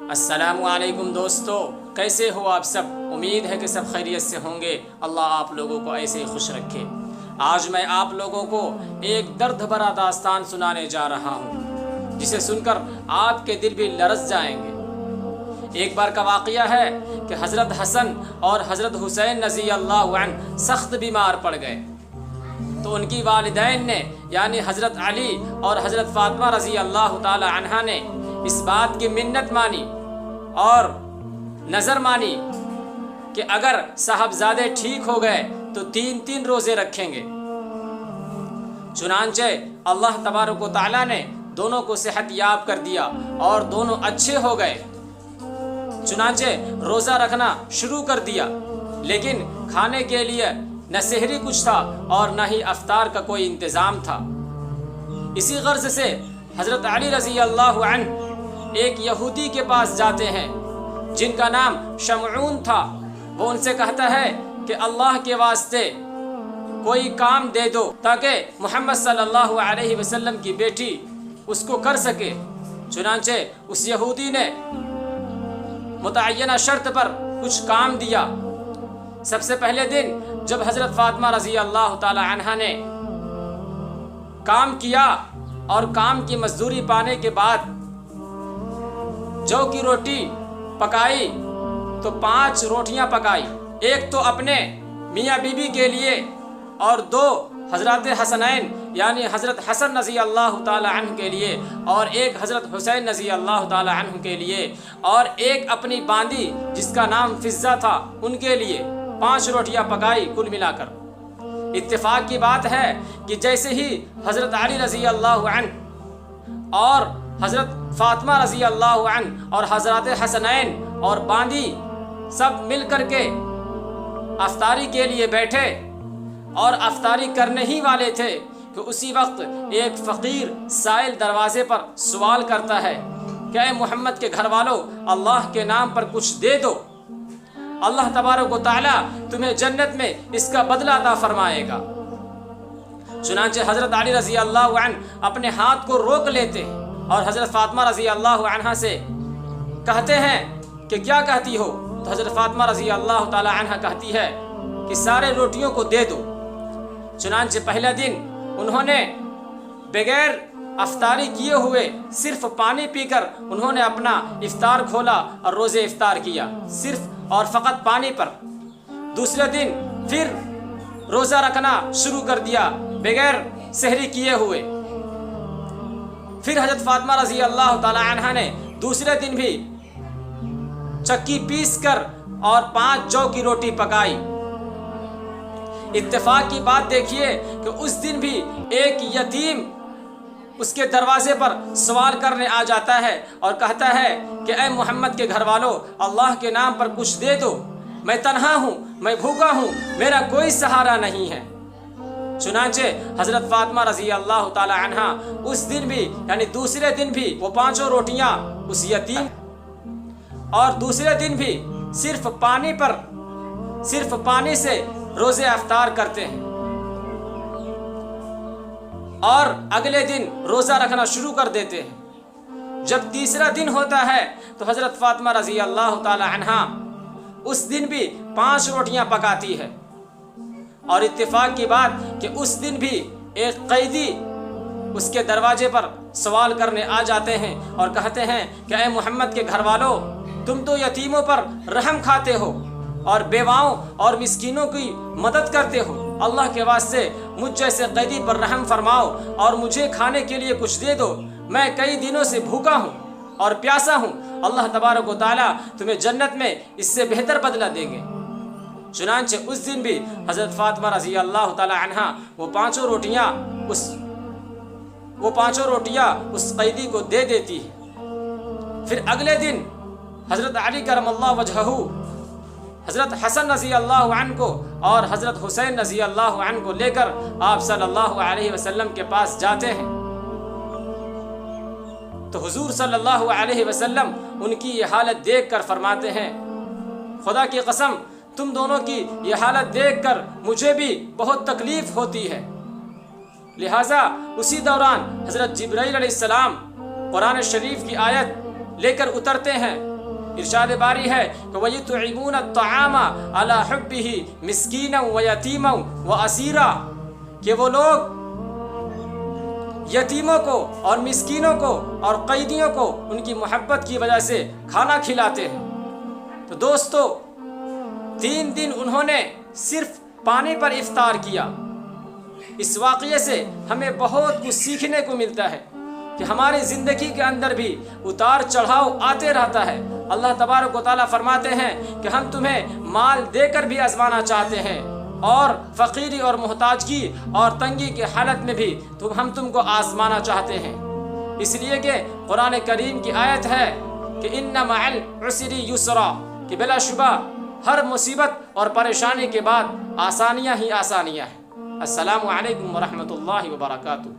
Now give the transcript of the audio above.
السلام علیکم دوستو، کیسے ہو آپ سب؟ امید ہے کہ سب خیریت سے ہوں گے۔ اللہ آپ لوگوں کو ایسے ہی خوش رکھے۔ آج میں آپ لوگوں کو ایک درد بھرا داستان سنانے جا رہا ہوں، جسے سن کر آپ کے دل بھی لرز جائیں گے۔ ایک بار کا واقعہ ہے کہ حضرت حسن اور حضرت حسین رضی اللہ عنہ سخت بیمار پڑ گئے، تو ان کی والدین نے یعنی حضرت علی اور حضرت فاطمہ رضی اللہ تعالی عنہا نے اس بات کی منت مانی اور نظر مانی کہ اگر صاحبزادے ٹھیک ہو گئے تو 3 روزے رکھیں گے۔ چنانچہ اللہ تبارک و تعالیٰ نے دونوں کو صحت یاب کر دیا اور دونوں اچھے ہو گئے۔ چنانچہ روزہ رکھنا شروع کر دیا، لیکن کھانے کے لیے نہ سحری کچھ تھا اور نہ ہی افطار کا کوئی انتظام تھا۔ اسی غرض سے حضرت علی رضی اللہ عنہ ایک یہودی کے پاس جاتے ہیں جن کا نام شمعون تھا۔ وہ ان سے کہتا ہے کہ اللہ کے واسطے کوئی کام دے دو تاکہ محمد صلی اللہ علیہ وسلم کی بیٹی اس کو کر سکے۔ چنانچہ اس یہودی نے متعینہ شرط پر کچھ کام دیا۔ سب سے پہلے دن جب حضرت فاطمہ رضی اللہ تعالی عنہا نے کام کیا اور کام کی مزدوری پانے کے بعد جو کی روٹی پکائی تو 5 روٹیاں پکائی، ایک تو اپنے میاں بیوی کے لیے اور 2 حضرت حسنین یعنی حضرت حسن رضی اللہ تعالی عنہ کے لیے اور ایک حضرت حسین رضی اللہ تعالی عنہ کے لیے اور ایک اپنی باندی جس کا نام فضہ تھا ان کے لیے 5 روٹیاں پکائی کل ملا کر۔ اتفاق کی بات ہے کہ جیسے ہی حضرت علی رضی اللہ عنہ اور حضرت فاطمہ رضی اللہ عنہ اور حضرت حسنین اور باندی سب مل کر کے افطاری کے لیے بیٹھے اور افطاری کرنے ہی والے تھے کہ اسی وقت ایک فقیر سائل دروازے پر سوال کرتا ہے کہ اے محمد کے گھر والوں، اللہ کے نام پر کچھ دے دو، اللہ تبارک و تعالی تمہیں جنت میں اس کا بدلہ عطا فرمائے گا۔ چنانچہ حضرت علی رضی اللہ عنہ اپنے ہاتھ کو روک لیتے اور حضرت فاطمہ رضی اللہ عنہا سے کہتے ہیں کہ کیا کہتی ہو؟ تو حضرت فاطمہ رضی اللہ تعالی عنہا کہتی ہے کہ سارے روٹیوں کو دے دو۔ چنانچہ پہلا دن انہوں نے بغیر افطاری کیے ہوئے صرف پانی پی کر انہوں نے اپنا افطار کھولا اور روزے افطار کیا، صرف اور فقط پانی پر۔ دوسرے دن پھر روزہ رکھنا شروع کر دیا بغیر سحری کیے ہوئے۔ پھر حضرت فاطمہ رضی اللہ تعالی عنہا نے دوسرے دن بھی چکی پیس کر اور 5 جو کی روٹی پکائی۔ اتفاق کی بات دیکھیے کہ اس دن بھی ایک یتیم اس کے دروازے پر سوال کرنے آ جاتا ہے اور کہتا ہے کہ اے محمد کے گھر والوں، اللہ کے نام پر کچھ دے دو، میں تنہا ہوں، میں بھوکا ہوں، میرا کوئی سہارا نہیں ہے۔ چنانچہ حضرت فاطمہ رضی اللہ تعالی عنہا اس دن بھی یعنی دوسرے دن بھی وہ 5 روٹیاں اس یتیم اور دوسرے دن بھی صرف پانی سے روزے افطار کرتے ہیں اور اگلے دن روزہ رکھنا شروع کر دیتے ہیں۔ جب تیسرا دن ہوتا ہے تو حضرت فاطمہ رضی اللہ تعالی عنہا اس دن بھی 5 روٹیاں پکاتی ہے، اور اتفاق کی بات کہ اس دن بھی ایک قیدی اس کے دروازے پر سوال کرنے آ جاتے ہیں اور کہتے ہیں کہ اے محمد کے گھر والوں، تم تو یتیموں پر رحم کھاتے ہو اور بیواؤں اور مسکینوں کی مدد کرتے ہو، اللہ کے واسطے مجھ جیسے قیدی پر رحم فرماؤ اور مجھے کھانے کے لیے کچھ دے دو، میں کئی دنوں سے بھوکا ہوں اور پیاسا ہوں، اللہ تبارک و تعالیٰ تمہیں جنت میں اس سے بہتر بدلہ دیں گے۔ چنانچہ اس دن بھی حضرت فاطمہ رضی اللہ تعالی عنہا وہ 5 روٹیاں اس قیدی کو دے دیتی ہے۔ پھر اگلے دن حضرت علی کرم اللہ وجہہ حضرت حسن رضی اللہ عنہ کو اور حضرت حسین رضی اللہ عنہ کو لے کر آپ صلی اللہ علیہ وسلم کے پاس جاتے ہیں، تو حضور صلی اللہ علیہ وسلم ان کی یہ حالت دیکھ کر فرماتے ہیں، خدا کی قسم تم دونوں کی یہ حالت دیکھ کر مجھے بھی بہت تکلیف ہوتی ہے۔ لہٰذا اسی دوران حضرت جبرائیل علیہ السلام قرآن شریف کی آیت لے کر اترتے ہیں ارشاد باری ہے کہ وَيُطْعِمُونَ الطَّعَامَ عَلَى حُبِّهِ مِسْكِينًا وَيَتِيمًا وَأَسِيرًا، کہ وہ لوگ یتیموں کو اور مسکینوں کو اور قیدیوں کو ان کی محبت کی وجہ سے کھانا کھلاتے ہیں۔ تو دوستو 3 دن انہوں نے صرف پانی پر افطار کیا۔ اس واقعے سے ہمیں بہت کچھ سیکھنے کو ملتا ہے کہ ہماری زندگی کے اندر بھی اتار چڑھاؤ آتے رہتا ہے۔ اللہ تبارک و تعالیٰ فرماتے ہیں کہ ہم تمہیں مال دے کر بھی آزمانا چاہتے ہیں، اور فقیری اور محتاجگی اور تنگی کے حالت میں بھی ہم تم کو آزمانا چاہتے ہیں۔ اس لیے کہ قرآن کریم کی آیت ہے کہ ان مع العسر یسرا، کہ بلا شبہ ہر مصیبت اور پریشانی کے بعد آسانیاں ہی آسانیاں ہیں۔ السلام علیکم ورحمۃ اللہ وبرکاتہ۔